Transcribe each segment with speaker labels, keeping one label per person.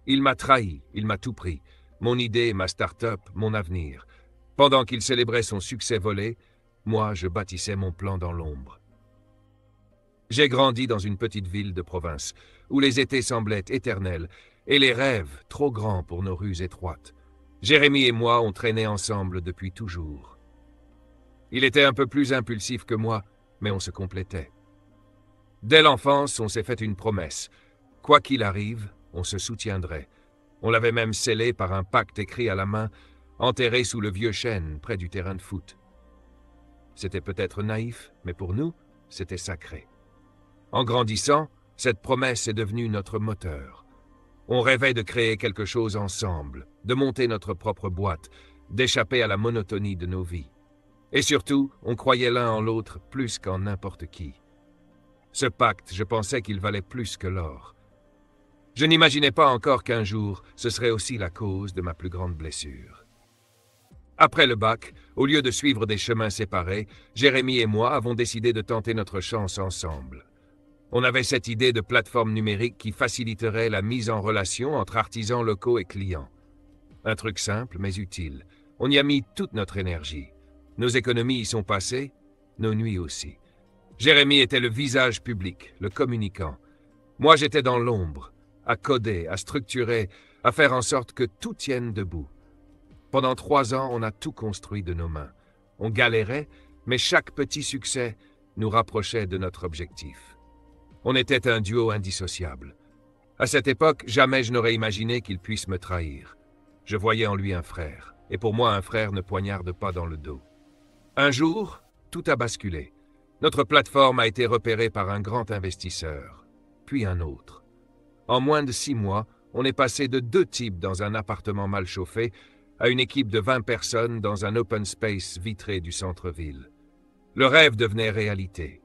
Speaker 1: Il m'a trahi, il m'a tout pris. Mon idée, ma start-up, mon avenir. Pendant qu'il célébrait son succès volé, moi, je bâtissais mon plan dans l'ombre. J'ai grandi dans une petite ville de province, où les étés semblaient éternels, et les rêves trop grands pour nos rues étroites. Jérémy et moi, on traînait ensemble depuis toujours. Il était un peu plus impulsif que moi, mais on se complétait. Dès l'enfance, on s'est fait une promesse. Quoi qu'il arrive, on se soutiendrait. On l'avait même scellé par un pacte écrit à la main, enterré sous le vieux chêne, près du terrain de foot. C'était peut-être naïf, mais pour nous, c'était sacré. En grandissant, cette promesse est devenue notre moteur. On rêvait de créer quelque chose ensemble, de monter notre propre boîte, d'échapper à la monotonie de nos vies. Et surtout, on croyait l'un en l'autre plus qu'en n'importe qui. Ce pacte, je pensais qu'il valait plus que l'or. Je n'imaginais pas encore qu'un jour, ce serait aussi la cause de ma plus grande blessure. Après le bac, au lieu de suivre des chemins séparés, Jérémy et moi avons décidé de tenter notre chance ensemble. On avait cette idée de plateforme numérique qui faciliterait la mise en relation entre artisans locaux et clients. Un truc simple mais utile. On y a mis toute notre énergie. Nos économies y sont passées, nos nuits aussi. Jérémy était le visage public, le communicant. Moi, j'étais dans l'ombre, à coder, à structurer, à faire en sorte que tout tienne debout. Pendant 3 ans, on a tout construit de nos mains. On galérait, mais chaque petit succès nous rapprochait de notre objectif. On était un duo indissociable. À cette époque, jamais je n'aurais imaginé qu'il puisse me trahir. Je voyais en lui un frère, et pour moi, un frère ne poignarde pas dans le dos. Un jour, tout a basculé. Notre plateforme a été repérée par un grand investisseur, puis un autre. En moins de 6 mois, on est passé de 2 types dans un appartement mal chauffé à une équipe de 20 personnes dans un open space vitré du centre-ville. Le rêve devenait réalité.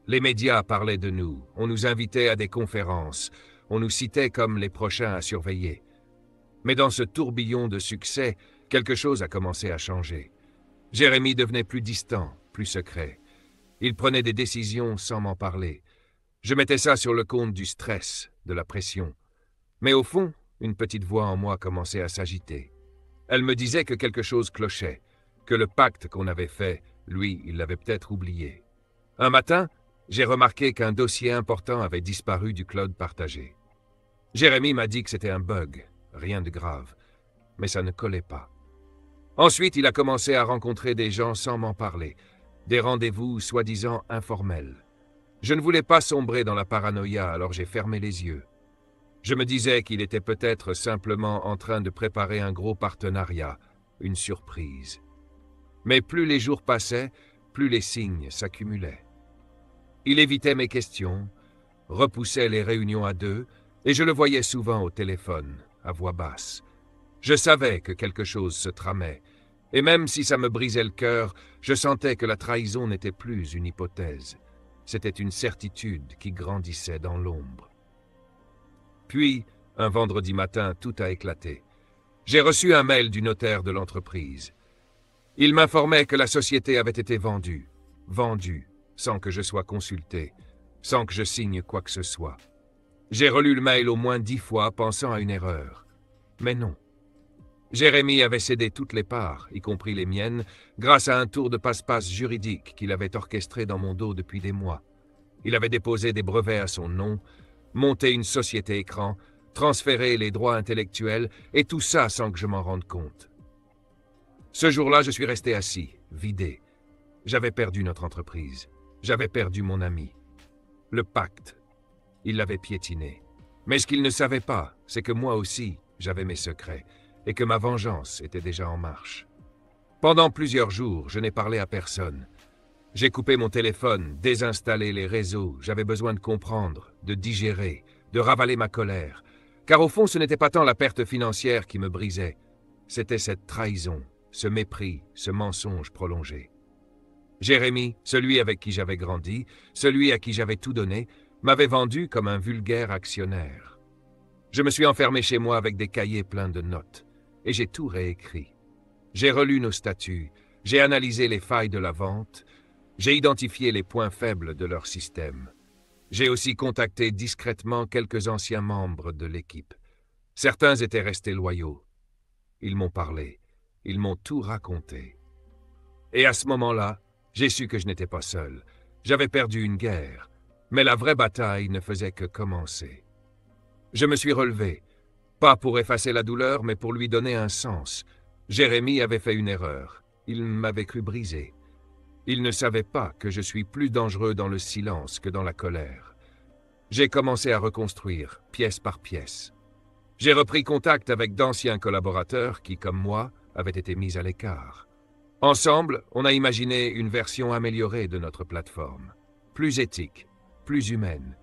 Speaker 1: Les médias parlaient de nous, on nous invitait à des conférences, on nous citait comme les prochains à surveiller. Mais dans ce tourbillon de succès, quelque chose a commencé à changer. Jérémy devenait plus distant, plus secret. Il prenait des décisions sans m'en parler. Je mettais ça sur le compte du stress, de la pression. Mais au fond, une petite voix en moi commençait à s'agiter. Elle me disait que quelque chose clochait, que le pacte qu'on avait fait, lui, il l'avait peut-être oublié. Un matin, j'ai remarqué qu'un dossier important avait disparu du cloud partagé. Jérémy m'a dit que c'était un bug, rien de grave, mais ça ne collait pas. Ensuite, il a commencé à rencontrer des gens sans m'en parler, des rendez-vous soi-disant informels. Je ne voulais pas sombrer dans la paranoïa, alors j'ai fermé les yeux. Je me disais qu'il était peut-être simplement en train de préparer un gros partenariat, une surprise. Mais plus les jours passaient, plus les signes s'accumulaient. Il évitait mes questions, repoussait les réunions à 2, et je le voyais souvent au téléphone, à voix basse. Je savais que quelque chose se tramait, et même si ça me brisait le cœur, je sentais que la trahison n'était plus une hypothèse. C'était une certitude qui grandissait dans l'ombre. Puis, un vendredi matin, tout a éclaté. J'ai reçu un mail du notaire de l'entreprise. Il m'informait que la société avait été vendue, sans que je sois consulté, sans que je signe quoi que ce soit. J'ai relu le mail au moins 10 fois, pensant à une erreur. Mais non. Jérémy avait cédé toutes les parts, y compris les miennes, grâce à un tour de passe-passe juridique qu'il avait orchestré dans mon dos depuis des mois. Il avait déposé des brevets à son nom, monté une société écran, transféré les droits intellectuels, et tout ça sans que je m'en rende compte. Ce jour-là, je suis resté assis, vidé. J'avais perdu notre entreprise. J'avais perdu mon ami. Le pacte. Il l'avait piétiné. Mais ce qu'il ne savait pas, c'est que moi aussi, j'avais mes secrets, et que ma vengeance était déjà en marche. Pendant plusieurs jours, je n'ai parlé à personne. J'ai coupé mon téléphone, désinstallé les réseaux, j'avais besoin de comprendre, de digérer, de ravaler ma colère. Car au fond, ce n'était pas tant la perte financière qui me brisait, c'était cette trahison, ce mépris, ce mensonge prolongé. Jérémy, celui avec qui j'avais grandi, celui à qui j'avais tout donné, m'avait vendu comme un vulgaire actionnaire. Je me suis enfermé chez moi avec des cahiers pleins de notes, et j'ai tout réécrit. J'ai relu nos statuts, j'ai analysé les failles de la vente, j'ai identifié les points faibles de leur système. J'ai aussi contacté discrètement quelques anciens membres de l'équipe. Certains étaient restés loyaux. Ils m'ont parlé, ils m'ont tout raconté. Et à ce moment-là, j'ai su que je n'étais pas seul. J'avais perdu une guerre, mais la vraie bataille ne faisait que commencer. Je me suis relevé, pas pour effacer la douleur, mais pour lui donner un sens. Jérémie avait fait une erreur. Il m'avait cru brisé. Il ne savait pas que je suis plus dangereux dans le silence que dans la colère. J'ai commencé à reconstruire, pièce par pièce. J'ai repris contact avec d'anciens collaborateurs qui, comme moi, avaient été mis à l'écart. Ensemble, on a imaginé une version améliorée de notre plateforme. Plus éthique, plus humaine.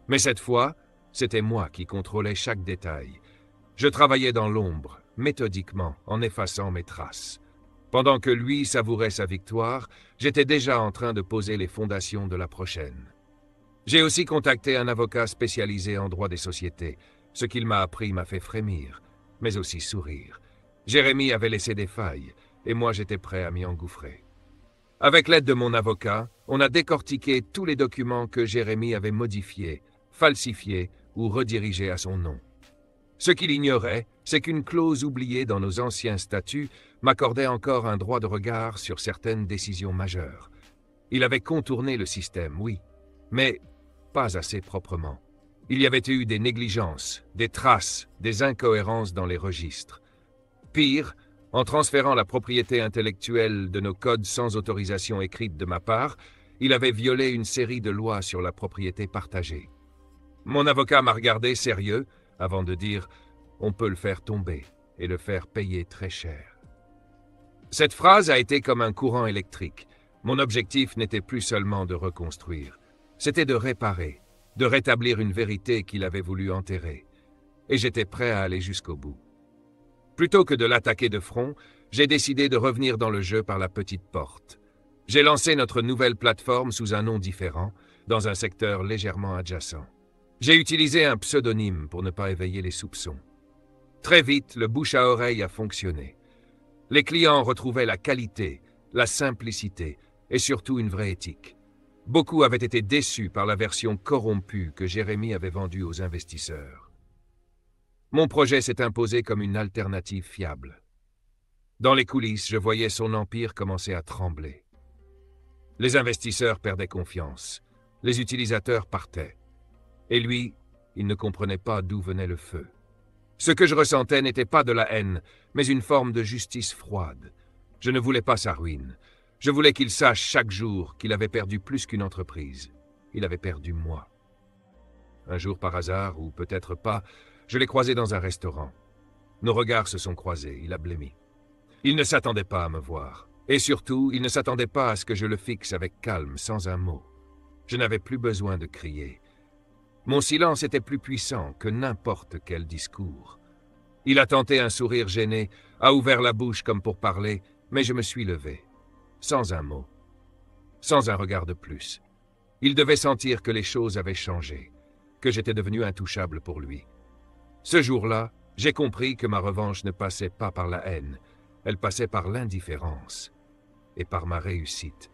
Speaker 1: Mais cette fois, c'était moi qui contrôlais chaque détail. Je travaillais dans l'ombre, méthodiquement, en effaçant mes traces. Pendant que lui savourait sa victoire, j'étais déjà en train de poser les fondations de la prochaine. J'ai aussi contacté un avocat spécialisé en droit des sociétés. Ce qu'il m'a appris m'a fait frémir, mais aussi sourire. Jérémie avait laissé des failles, et moi j'étais prêt à m'y engouffrer. Avec l'aide de mon avocat, on a décortiqué tous les documents que Jérémie avait modifiés, falsifiés ou redirigés à son nom. Ce qu'il ignorait, c'est qu'une clause oubliée dans nos anciens statuts m'accordait encore un droit de regard sur certaines décisions majeures. Il avait contourné le système, oui, mais pas assez proprement. Il y avait eu des négligences, des traces, des incohérences dans les registres. Pire, en transférant la propriété intellectuelle de nos codes sans autorisation écrite de ma part, il avait violé une série de lois sur la propriété partagée. Mon avocat m'a regardé sérieux avant de dire « on peut le faire tomber et le faire payer très cher ». Cette phrase a été comme un courant électrique. Mon objectif n'était plus seulement de reconstruire, c'était de réparer, de rétablir une vérité qu'il avait voulu enterrer. Et j'étais prêt à aller jusqu'au bout. Plutôt que de l'attaquer de front, j'ai décidé de revenir dans le jeu par la petite porte. J'ai lancé notre nouvelle plateforme sous un nom différent, dans un secteur légèrement adjacent. J'ai utilisé un pseudonyme pour ne pas éveiller les soupçons. Très vite, le bouche à oreille a fonctionné. Les clients retrouvaient la qualité, la simplicité et surtout une vraie éthique. Beaucoup avaient été déçus par la version corrompue que Jérémie avait vendue aux investisseurs. Mon projet s'est imposé comme une alternative fiable. Dans les coulisses, je voyais son empire commencer à trembler. Les investisseurs perdaient confiance, les utilisateurs partaient. Et lui, il ne comprenait pas d'où venait le feu. Ce que je ressentais n'était pas de la haine, mais une forme de justice froide. Je ne voulais pas sa ruine. Je voulais qu'il sache chaque jour qu'il avait perdu plus qu'une entreprise. Il avait perdu moi. Un jour par hasard, ou peut-être pas, je l'ai croisé dans un restaurant. Nos regards se sont croisés, il a blêmi. Il ne s'attendait pas à me voir. Et surtout, il ne s'attendait pas à ce que je le fixe avec calme, sans un mot. Je n'avais plus besoin de crier. Mon silence était plus puissant que n'importe quel discours. Il a tenté un sourire gêné, a ouvert la bouche comme pour parler, mais je me suis levé. Sans un mot. Sans un regard de plus. Il devait sentir que les choses avaient changé, que j'étais devenu intouchable pour lui. Ce jour-là, j'ai compris que ma revanche ne passait pas par la haine, elle passait par l'indifférence et par ma réussite.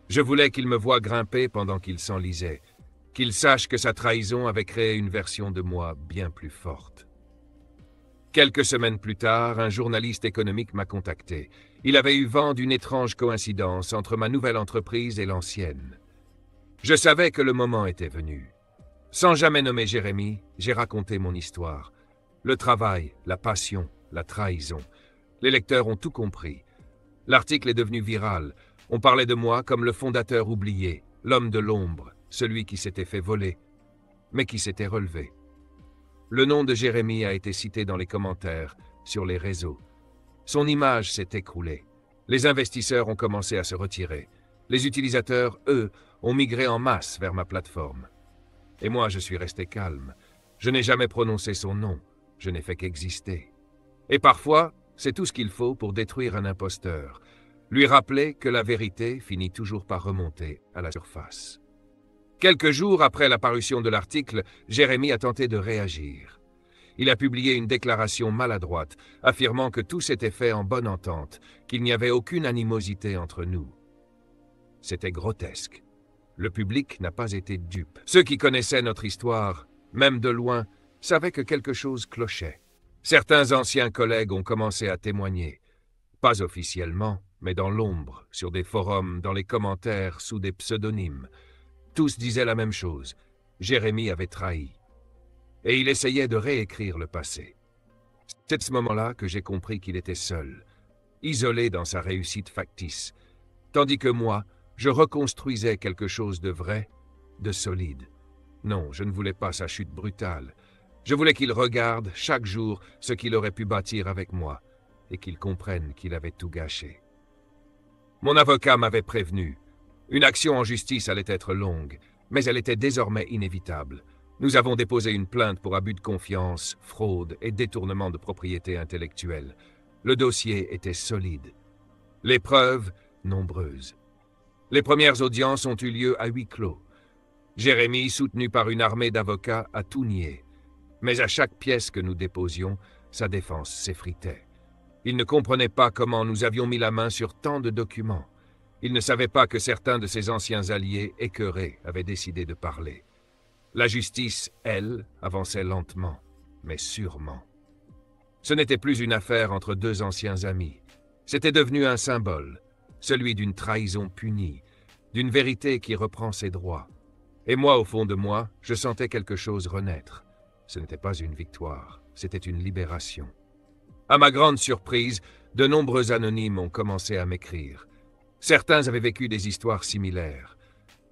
Speaker 1: Je voulais qu'il me voie grimper pendant qu'il s'enlisait, qu'il sache que sa trahison avait créé une version de moi bien plus forte. Quelques semaines plus tard, un journaliste économique m'a contacté. Il avait eu vent d'une étrange coïncidence entre ma nouvelle entreprise et l'ancienne. Je savais que le moment était venu. Sans jamais nommer Jérémie, j'ai raconté mon histoire. Le travail, la passion, la trahison. Les lecteurs ont tout compris. L'article est devenu viral. On parlait de moi comme le fondateur oublié, l'homme de l'ombre, celui qui s'était fait voler, mais qui s'était relevé. Le nom de Jérémie a été cité dans les commentaires, sur les réseaux. Son image s'est écroulée. Les investisseurs ont commencé à se retirer. Les utilisateurs, eux, ont migré en masse vers ma plateforme. Et moi, je suis resté calme. Je n'ai jamais prononcé son nom. Je n'ai fait qu'exister. Et parfois, c'est tout ce qu'il faut pour détruire un imposteur. Lui rappeler que la vérité finit toujours par remonter à la surface. Quelques jours après la parution de l'article, Jérémie a tenté de réagir. Il a publié une déclaration maladroite, affirmant que tout s'était fait en bonne entente, qu'il n'y avait aucune animosité entre nous. C'était grotesque. Le public n'a pas été dupe. Ceux qui connaissaient notre histoire, même de loin, savait que quelque chose clochait. Certains anciens collègues ont commencé à témoigner, pas officiellement, mais dans l'ombre, sur des forums, dans les commentaires, sous des pseudonymes. Tous disaient la même chose. Jérémie avait trahi. Et il essayait de réécrire le passé. C'est à ce moment-là que j'ai compris qu'il était seul, isolé dans sa réussite factice, tandis que moi, je reconstruisais quelque chose de vrai, de solide. Non, je ne voulais pas sa chute brutale. Je voulais qu'il regarde chaque jour ce qu'il aurait pu bâtir avec moi, et qu'il comprenne qu'il avait tout gâché. Mon avocat m'avait prévenu. Une action en justice allait être longue, mais elle était désormais inévitable. Nous avons déposé une plainte pour abus de confiance, fraude et détournement de propriété intellectuelle. Le dossier était solide. Les preuves, nombreuses. Les premières audiences ont eu lieu à huis clos. Jérémie, soutenu par une armée d'avocats, a tout nié. Mais à chaque pièce que nous déposions, sa défense s'effritait. Il ne comprenait pas comment nous avions mis la main sur tant de documents. Il ne savait pas que certains de ses anciens alliés, écœurés, avaient décidé de parler. La justice, elle, avançait lentement, mais sûrement. Ce n'était plus une affaire entre deux anciens amis. C'était devenu un symbole, celui d'une trahison punie, d'une vérité qui reprend ses droits. Et moi, au fond de moi, je sentais quelque chose renaître. Ce n'était pas une victoire, c'était une libération. À ma grande surprise, de nombreux anonymes ont commencé à m'écrire. Certains avaient vécu des histoires similaires.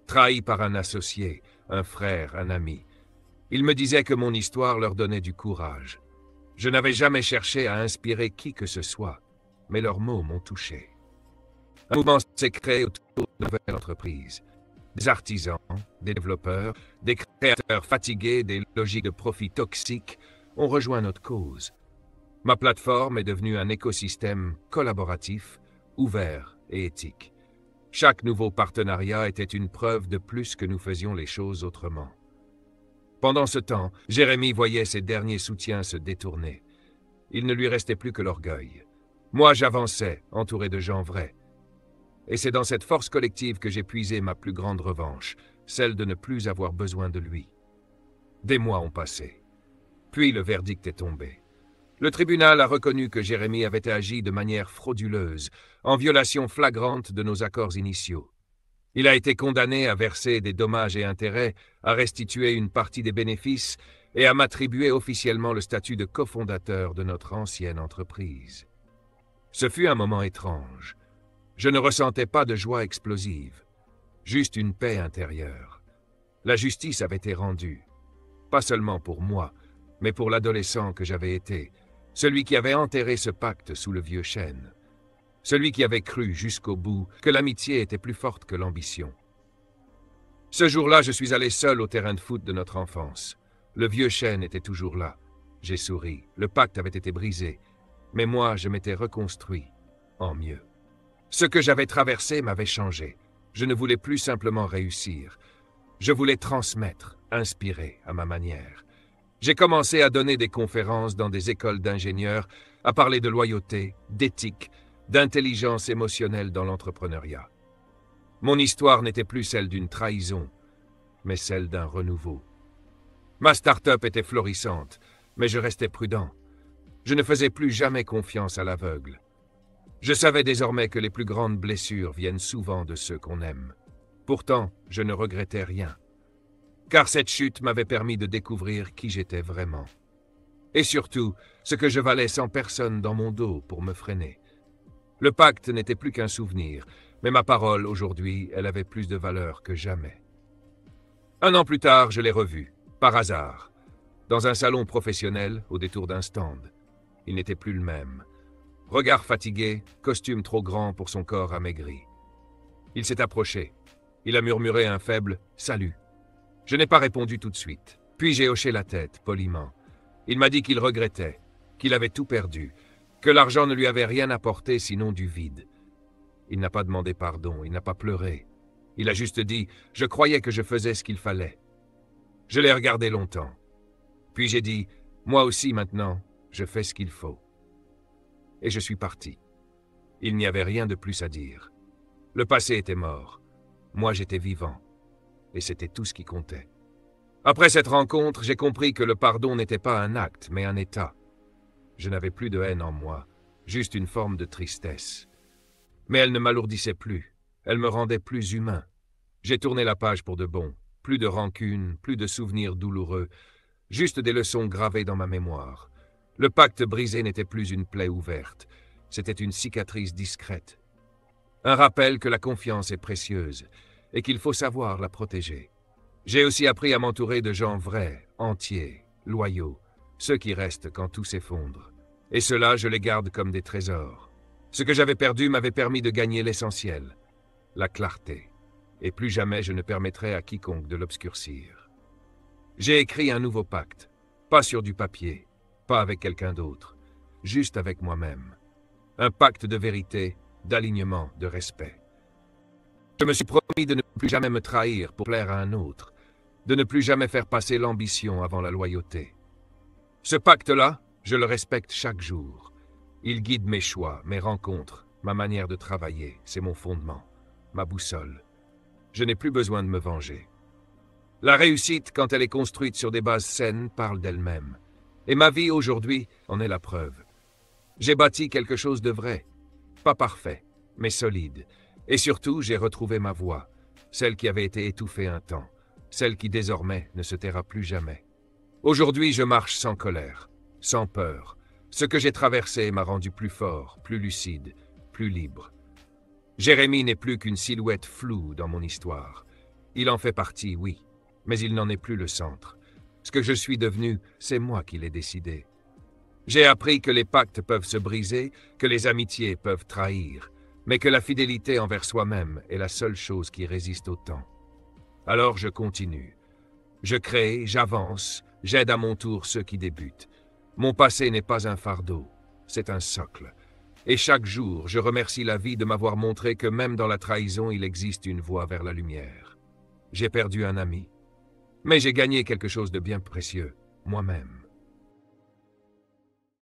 Speaker 1: Trahis par un associé, un frère, un ami. Ils me disaient que mon histoire leur donnait du courage. Je n'avais jamais cherché à inspirer qui que ce soit, mais leurs mots m'ont touché. Un mouvement s'est créé autour de nouvelles entreprises. Des artisans, des développeurs, des créateurs fatigués des logiques de profit toxiques ont rejoint notre cause. Ma plateforme est devenue un écosystème collaboratif, ouvert et éthique. Chaque nouveau partenariat était une preuve de plus que nous faisions les choses autrement. Pendant ce temps, Jérémie voyait ses derniers soutiens se détourner. Il ne lui restait plus que l'orgueil. Moi, j'avançais, entouré de gens vrais. Et c'est dans cette force collective que j'ai puisé ma plus grande revanche, celle de ne plus avoir besoin de lui. Des mois ont passé. Puis le verdict est tombé. Le tribunal a reconnu que Jérémie avait agi de manière frauduleuse, en violation flagrante de nos accords initiaux. Il a été condamné à verser des dommages et intérêts, à restituer une partie des bénéfices et à m'attribuer officiellement le statut de cofondateur de notre ancienne entreprise. Ce fut un moment étrange. Je ne ressentais pas de joie explosive, juste une paix intérieure. La justice avait été rendue, pas seulement pour moi, mais pour l'adolescent que j'avais été, celui qui avait enterré ce pacte sous le vieux chêne, celui qui avait cru jusqu'au bout que l'amitié était plus forte que l'ambition. Ce jour-là, je suis allé seul au terrain de foot de notre enfance. Le vieux chêne était toujours là. J'ai souri, le pacte avait été brisé, mais moi, je m'étais reconstruit, en mieux. Ce que j'avais traversé m'avait changé. Je ne voulais plus simplement réussir. Je voulais transmettre, inspirer à ma manière. J'ai commencé à donner des conférences dans des écoles d'ingénieurs, à parler de loyauté, d'éthique, d'intelligence émotionnelle dans l'entrepreneuriat. Mon histoire n'était plus celle d'une trahison, mais celle d'un renouveau. Ma start-up était florissante, mais je restais prudent. Je ne faisais plus jamais confiance à l'aveugle. Je savais désormais que les plus grandes blessures viennent souvent de ceux qu'on aime. Pourtant, je ne regrettais rien. Car cette chute m'avait permis de découvrir qui j'étais vraiment. Et surtout, ce que je valais sans personne dans mon dos pour me freiner. Le pacte n'était plus qu'un souvenir, mais ma parole, aujourd'hui, elle avait plus de valeur que jamais. 1 an plus tard, je l'ai revu, par hasard, dans un salon professionnel au détour d'un stand. Il n'était plus le même. Regard fatigué, costume trop grand pour son corps amaigri. Il s'est approché. Il a murmuré un faible « Salut ». Je n'ai pas répondu tout de suite. Puis j'ai hoché la tête, poliment. Il m'a dit qu'il regrettait, qu'il avait tout perdu, que l'argent ne lui avait rien apporté sinon du vide. Il n'a pas demandé pardon, il n'a pas pleuré. Il a juste dit « Je croyais que je faisais ce qu'il fallait ». Je l'ai regardé longtemps. Puis j'ai dit « Moi aussi maintenant, je fais ce qu'il faut ». Et je suis parti. Il n'y avait rien de plus à dire. Le passé était mort. Moi, j'étais vivant. Et c'était tout ce qui comptait. Après cette rencontre, j'ai compris que le pardon n'était pas un acte, mais un état. Je n'avais plus de haine en moi, juste une forme de tristesse. Mais elle ne m'alourdissait plus, elle me rendait plus humain. J'ai tourné la page pour de bon, plus de rancune, plus de souvenirs douloureux, juste des leçons gravées dans ma mémoire. Le pacte brisé n'était plus une plaie ouverte, c'était une cicatrice discrète. Un rappel que la confiance est précieuse et qu'il faut savoir la protéger. J'ai aussi appris à m'entourer de gens vrais, entiers, loyaux, ceux qui restent quand tout s'effondre. Et ceux-là, je les garde comme des trésors. Ce que j'avais perdu m'avait permis de gagner l'essentiel, la clarté. Et plus jamais je ne permettrai à quiconque de l'obscurcir. J'ai écrit un nouveau pacte, pas sur du papier, pas avec quelqu'un d'autre, juste avec moi-même. Un pacte de vérité, d'alignement, de respect. Je me suis promis de ne plus jamais me trahir pour plaire à un autre, de ne plus jamais faire passer l'ambition avant la loyauté. Ce pacte-là, je le respecte chaque jour. Il guide mes choix, mes rencontres, ma manière de travailler, c'est mon fondement, ma boussole. Je n'ai plus besoin de me venger. La réussite, quand elle est construite sur des bases saines, parle d'elle-même. Et ma vie aujourd'hui en est la preuve. J'ai bâti quelque chose de vrai, pas parfait, mais solide. Et surtout, j'ai retrouvé ma voix, celle qui avait été étouffée un temps, celle qui désormais ne se taira plus jamais. Aujourd'hui, je marche sans colère, sans peur. Ce que j'ai traversé m'a rendu plus fort, plus lucide, plus libre. Jérémie n'est plus qu'une silhouette floue dans mon histoire. Il en fait partie, oui, mais il n'en est plus le centre. Ce que je suis devenu, c'est moi qui l'ai décidé. J'ai appris que les pactes peuvent se briser, que les amitiés peuvent trahir, mais que la fidélité envers soi-même est la seule chose qui résiste au temps. Alors je continue. Je crée, j'avance, j'aide à mon tour ceux qui débutent. Mon passé n'est pas un fardeau, c'est un socle. Et chaque jour, je remercie la vie de m'avoir montré que même dans la trahison, il existe une voie vers la lumière. J'ai perdu un ami, mais j'ai gagné quelque chose de bien précieux, moi-même.